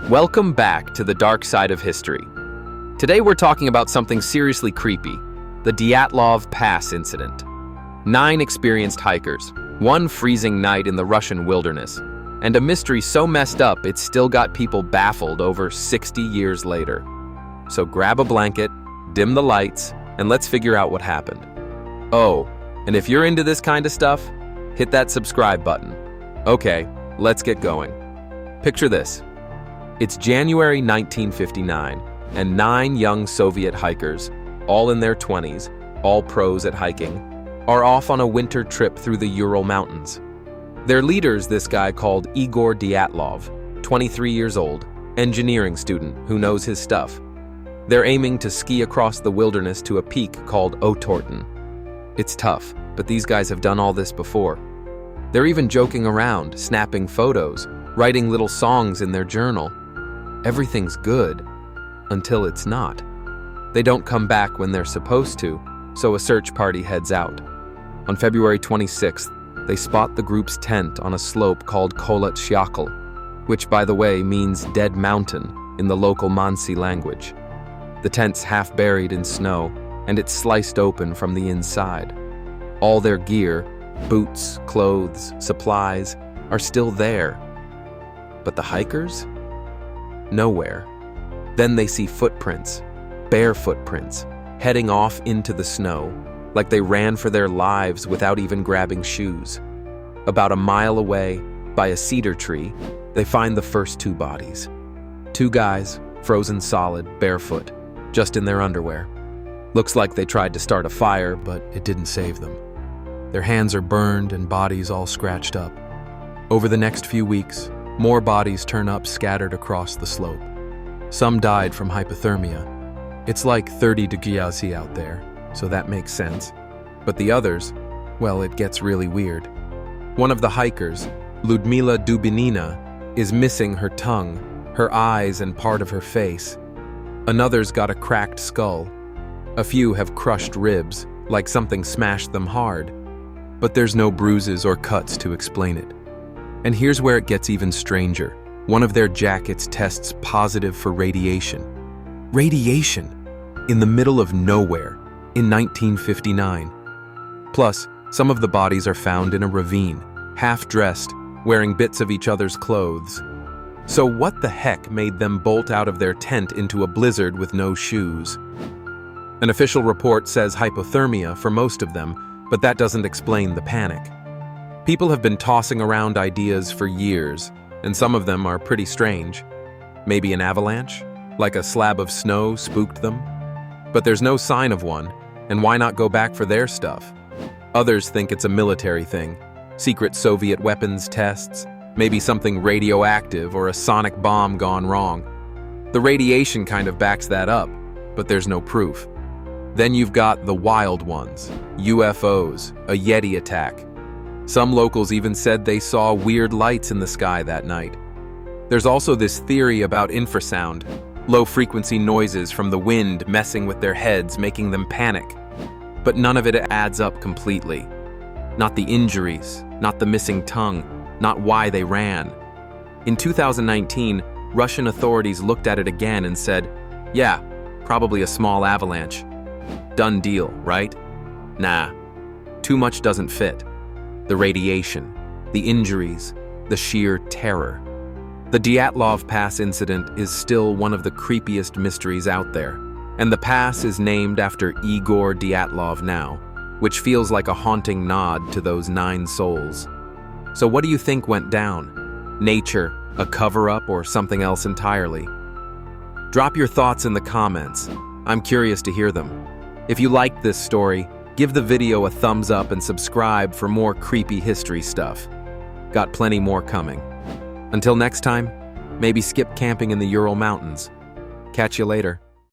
Welcome back to the dark side of history. Today we're talking about something seriously creepy, the Dyatlov Pass Incident. 9 experienced hikers, one freezing night in the Russian wilderness, and a mystery so messed up it's still got people baffled over 60 years later. So grab a blanket, dim the lights, and let's figure out what happened. Oh, and if you're into this kind of stuff, hit that subscribe button. Okay, let's get going. Picture this. It's January 1959, and 9 young Soviet hikers, all in their 20s, all pros at hiking, are off on a winter trip through the Ural Mountains. Their leader's this guy called Igor Dyatlov, 23 years old, engineering student who knows his stuff. They're aiming to ski across the wilderness to a peak called Otorten. It's tough, but these guys have done all this before. They're even joking around, snapping photos, writing little songs in their journal. Everything's good, until it's not. They don't come back when they're supposed to, so a search party heads out. On February 26th, they spot the group's tent on a slope called Kolat Shyakal, which, by the way, means dead mountain in the local Mansi language. The tent's half buried in snow, and it's sliced open from the inside. All their gear, boots, clothes, supplies, are still there. But the hikers? Nowhere. Then they see footprints, bare footprints, heading off into the snow, like they ran for their lives without even grabbing shoes. About a mile away, by a cedar tree, they find the first 2 bodies. 2 guys, frozen solid, barefoot, just in their underwear. Looks like they tried to start a fire, but it didn't save them. Their hands are burned and bodies all scratched up. Over the next few weeks, more bodies turn up scattered across the slope. Some died from hypothermia. It's like 30 degrees out there, so that makes sense. But the others, well, it gets really weird. One of the hikers, Ludmila Dubinina, is missing her tongue, her eyes, and part of her face. Another's got a cracked skull. A few have crushed ribs, like something smashed them hard. But there's no bruises or cuts to explain it. And here's where it gets even stranger. One of their jackets tests positive for radiation. Radiation! In the middle of nowhere, in 1959. Plus, some of the bodies are found in a ravine, half-dressed, wearing bits of each other's clothes. So what the heck made them bolt out of their tent into a blizzard with no shoes? An official report says hypothermia for most of them, but that doesn't explain the panic. People have been tossing around ideas for years, and some of them are pretty strange. Maybe an avalanche? Like a slab of snow spooked them? But there's no sign of one, and why not go back for their stuff? Others think it's a military thing. Secret Soviet weapons tests, maybe something radioactive or a sonic bomb gone wrong. The radiation kind of backs that up, but there's no proof. Then you've got the wild ones, UFOs, a Yeti attack. Some locals even said they saw weird lights in the sky that night. There's also this theory about infrasound, low-frequency noises from the wind messing with their heads, making them panic. But none of it adds up completely. Not the injuries, not the missing tongue, not why they ran. In 2019, Russian authorities looked at it again and said, yeah, probably a small avalanche. Done deal, right? Nah, too much doesn't fit. The radiation, the injuries, the sheer terror. The Dyatlov Pass incident is still one of the creepiest mysteries out there, and the pass is named after Igor Dyatlov now, which feels like a haunting nod to those 9 souls. So what do you think went down? Nature, a cover-up, or something else entirely? Drop your thoughts in the comments. I'm curious to hear them. If you liked this story, give the video a thumbs up and subscribe for more creepy history stuff. Got plenty more coming. Until next time, maybe skip camping in the Ural Mountains. Catch you later.